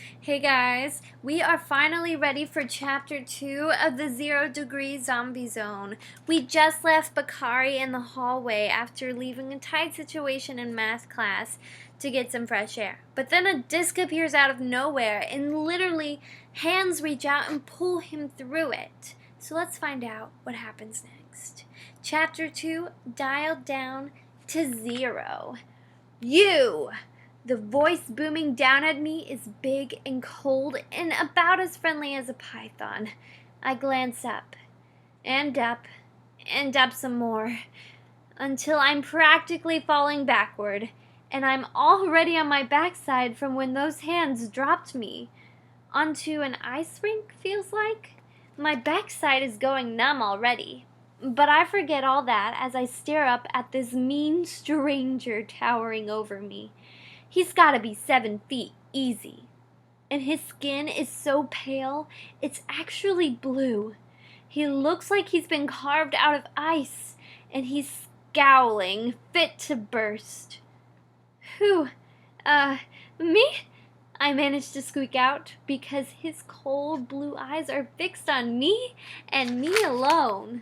Hey guys, we are finally ready for Chapter 2 of the 0 Degree Zombie Zone. We just left Bakari in the hallway after leaving a tight situation in math class to get some fresh air. But then a disc appears out of nowhere and literally hands reach out and pull him through it. So let's find out what happens next. Chapter 2, dialed down to 0. You! The voice booming down at me is big and cold and about as friendly as a python. I glance up, and up, and up some more, until I'm practically falling backward, and I'm already on my backside from when those hands dropped me. Onto an ice rink, feels like? My backside is going numb already. But I forget all that as I stare up at this mean stranger towering over me. He's gotta be 7 feet, easy. And his skin is so pale, it's actually blue. He looks like he's been carved out of ice, and he's scowling, fit to burst. Whew, me? I managed to squeak out, because his cold blue eyes are fixed on me, and me alone.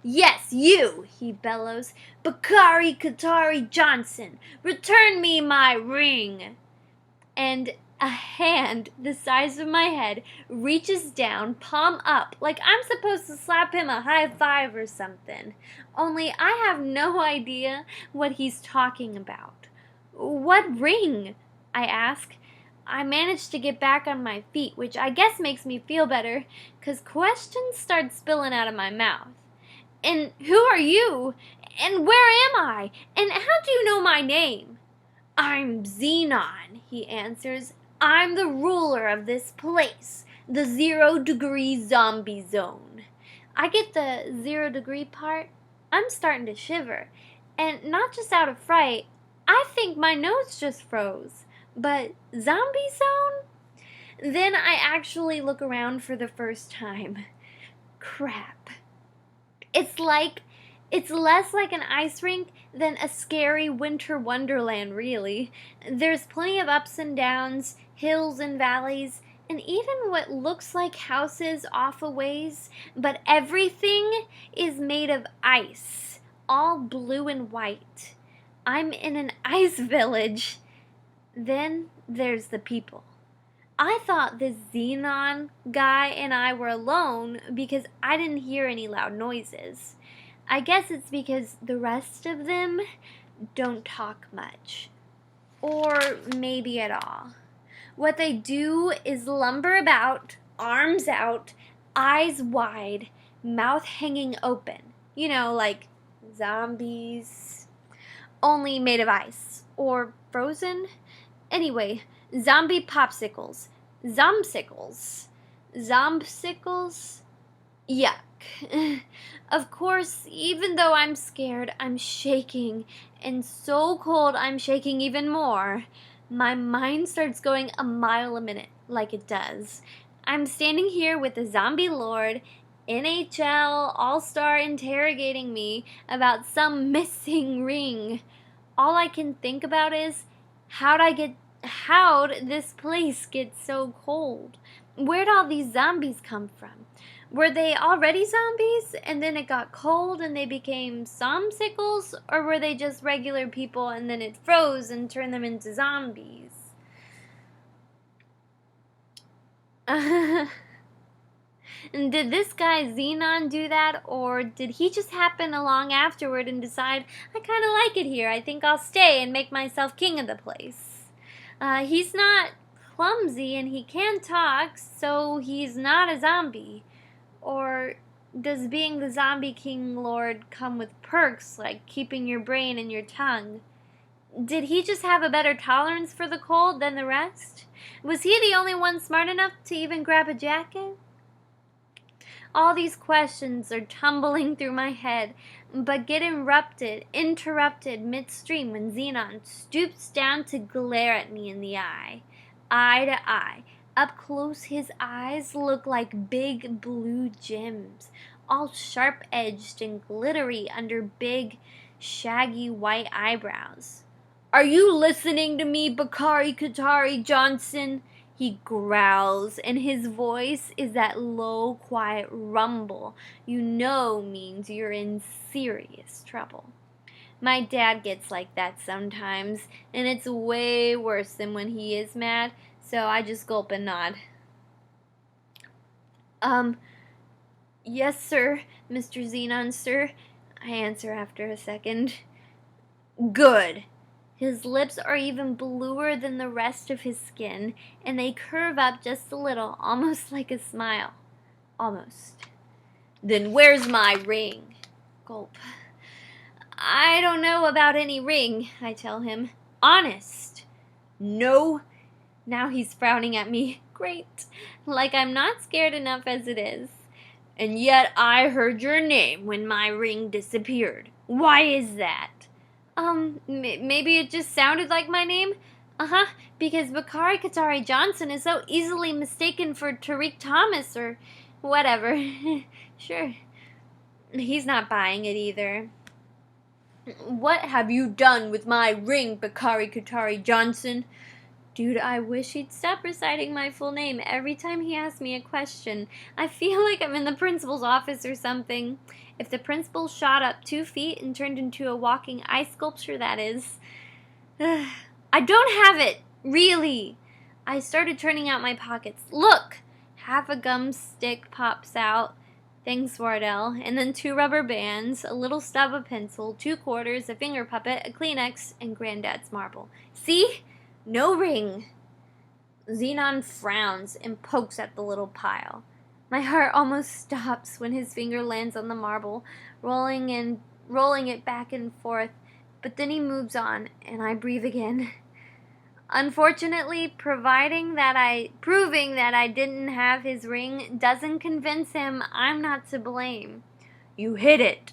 Yes, you, he bellows. Bakari Katari Johnson, return me my ring. And a hand the size of my head reaches down, palm up, like I'm supposed to slap him a high five or something. Only I have no idea what he's talking about. What ring? I ask. I manage to get back on my feet, which I guess makes me feel better, 'cause questions start spilling out of my mouth. And who are you? And where am I? And how do you know my name? I'm Xenon, he answers. I'm the ruler of this place, the 0 Degree Zombie Zone. I get the 0 degree part. I'm starting to shiver. And not just out of fright, I think my nose just froze. But Zombie Zone? Then I actually look around for the first time. Crap. It's less like an ice rink than a scary winter wonderland, really. There's plenty of ups and downs, hills and valleys, and even what looks like houses off a ways, but everything is made of ice, all blue and white. I'm in an ice village. Then there's the people. I thought this Xenon guy and I were alone because I didn't hear any loud noises. I guess it's because the rest of them don't talk much. Or maybe at all. What they do is lumber about, arms out, eyes wide, mouth hanging open. You know, like zombies. Only made of ice. Or frozen. Anyway, zombie popsicles. Zombsicles. Zombsicles? Yuck. Of course, even though I'm scared, I'm shaking. And so cold, I'm shaking even more. My mind starts going a mile a minute, like it does. I'm standing here with the zombie lord, NHL All-Star interrogating me about some missing ring. All I can think about is, how'd this place get so cold? Where'd all these zombies come from? Were they already zombies and then it got cold and they became zombsicles? Or were they just regular people and then it froze and turned them into zombies? And did this guy Xenon do that, or did he just happen along afterward and decide, I kind of like it here, I think I'll stay and make myself king of the place? He's not clumsy and he can talk, so he's not a zombie. Or does being the zombie king lord come with perks like keeping your brain and your tongue? Did he just have a better tolerance for the cold than the rest? Was he the only one smart enough to even grab a jacket? All these questions are tumbling through my head, but get interrupted midstream when Xenon stoops down to glare at me in the eye to eye. Up close, his eyes look like big blue gems, all sharp-edged and glittery under big, shaggy white eyebrows. Are you listening to me, Bakari Katari Johnson? He growls, and his voice is that low, quiet rumble you know means you're in serious trouble. My dad gets like that sometimes, and it's way worse than when he is mad, so I just gulp and nod. Yes, sir, Mr. Xenon, sir, I answer after a second. Good. His lips are even bluer than the rest of his skin, and they curve up just a little, almost like a smile. Almost. Then where's my ring? Gulp. I don't know about any ring, I tell him. Honest. No. Now he's frowning at me. Great. Like I'm not scared enough as it is. And yet I heard your name when my ring disappeared. Why is that? Maybe it just sounded like my name? Uh-huh, because Bakari Katari Johnson is so easily mistaken for Tariq Thomas or whatever. Sure. He's not buying it either. What have you done with my ring, Bakari Katari Johnson? Dude, I wish he'd stop reciting my full name every time he asks me a question. I feel like I'm in the principal's office or something. If the principal shot up 2 feet and turned into a walking ice sculpture, that is. I don't have it! Really! I started turning out my pockets. Look! Half a gum stick pops out. Thanks, Wardell. And then 2 rubber bands, a little stub of pencil, 2 quarters, a finger puppet, a Kleenex, and Granddad's marble. See? No ring. Xenon frowns and pokes at the little pile. My heart almost stops when his finger lands on the marble, rolling it back and forth, but then he moves on, and I breathe again. Unfortunately, proving that I didn't have his ring doesn't convince him I'm not to blame. You hid it,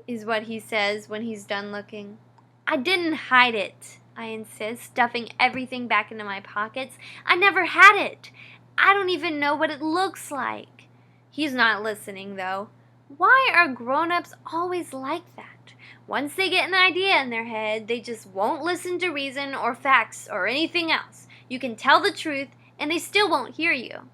is what he says when he's done looking. I didn't hide it, I insist, stuffing everything back into my pockets. I never had it. I don't even know what it looks like. He's not listening, though. Why are grown-ups always like that? Once they get an idea in their head, they just won't listen to reason or facts or anything else. You can tell the truth, and they still won't hear you.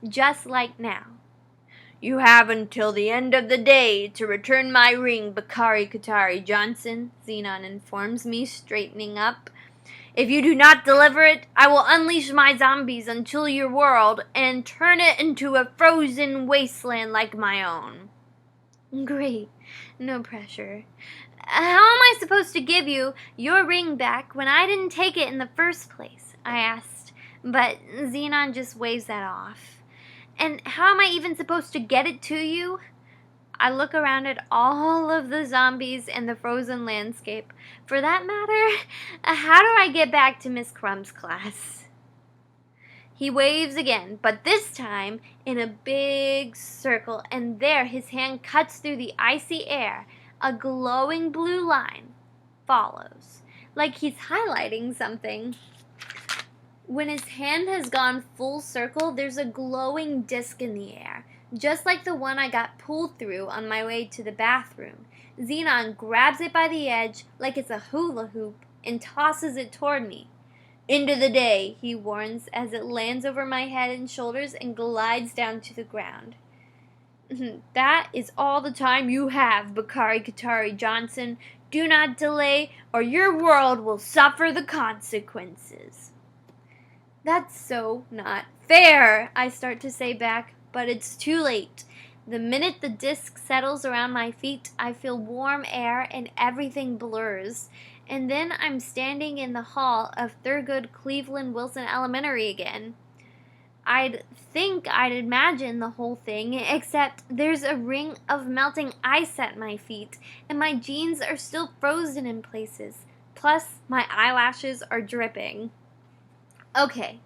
Just like now. You have until the end of the day to return my ring, Bakari Katari Johnson, Xenon informs me, straightening up. If you do not deliver it, I will unleash my zombies until your world and turn it into a frozen wasteland like my own. Great. No pressure. How am I supposed to give you your ring back when I didn't take it in the first place? I asked, but Xenon just waves that off. And how am I even supposed to get it to you? I look around at all of the zombies and the frozen landscape. For that matter, how do I get back to Miss Crumb's class? He waves again, but this time in a big circle, and there his hand cuts through the icy air. A glowing blue line follows, like he's highlighting something. When his hand has gone full circle, there's a glowing disc in the air, just like the one I got pulled through on my way to the bathroom. Xenon grabs it by the edge like it's a hula hoop and tosses it toward me. Into the day, he warns as it lands over my head and shoulders and glides down to the ground. That is all the time you have, Bakari Katari Johnson. Do not delay, or your world will suffer the consequences. That's so not fair, I start to say back, but it's too late. The minute the disc settles around my feet, I feel warm air and everything blurs. And then I'm standing in the hall of Thurgood Cleveland Wilson Elementary again. I'd imagine the whole thing, except there's a ring of melting ice at my feet, and my jeans are still frozen in places. Plus, my eyelashes are dripping. Okay,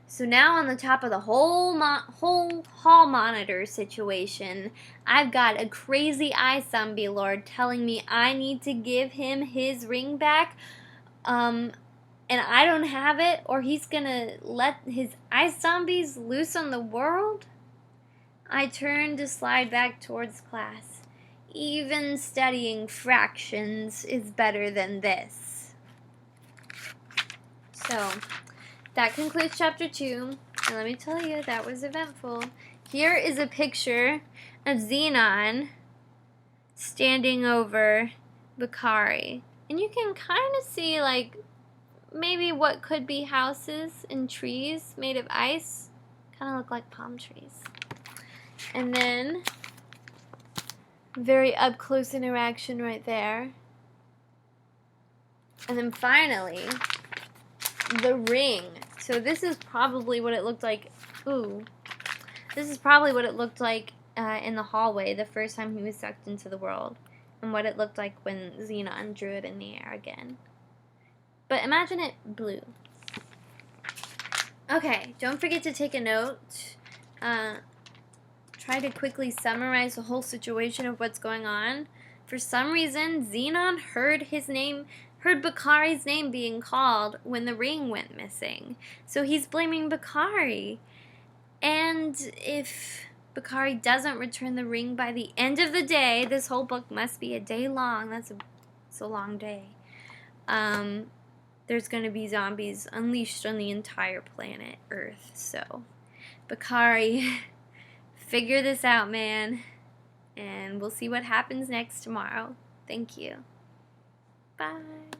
so now on the top of the whole hall monitor situation, I've got a crazy ice zombie lord telling me I need to give him his ring back, and I don't have it, or he's gonna let his ice zombies loose on the world? I turn to slide back towards class. Even studying fractions is better than this. So, that concludes chapter 2. And let me tell you, that was eventful. Here is a picture of Xenon standing over Bakari. And you can kind of see, like, maybe what could be houses and trees made of ice. Kind of look like palm trees. And then, very up-close interaction right there. And then finally, the ring. So this is probably what it looked like. Ooh. This is probably what it looked like in the hallway the first time he was sucked into the world. And what it looked like when Xenon drew it in the air again. But imagine it blue. Okay, don't forget to take a note. Try to quickly summarize the whole situation of what's going on. For some reason, Xenon heard Bakari's name being called when the ring went missing. So he's blaming Bakari. And if Bakari doesn't return the ring by the end of the day, this whole book must be a day long. It's a long day. There's going to be zombies unleashed on the entire planet Earth. So, Bakari, figure this out, man. And we'll see what happens next tomorrow. Thank you. Bye.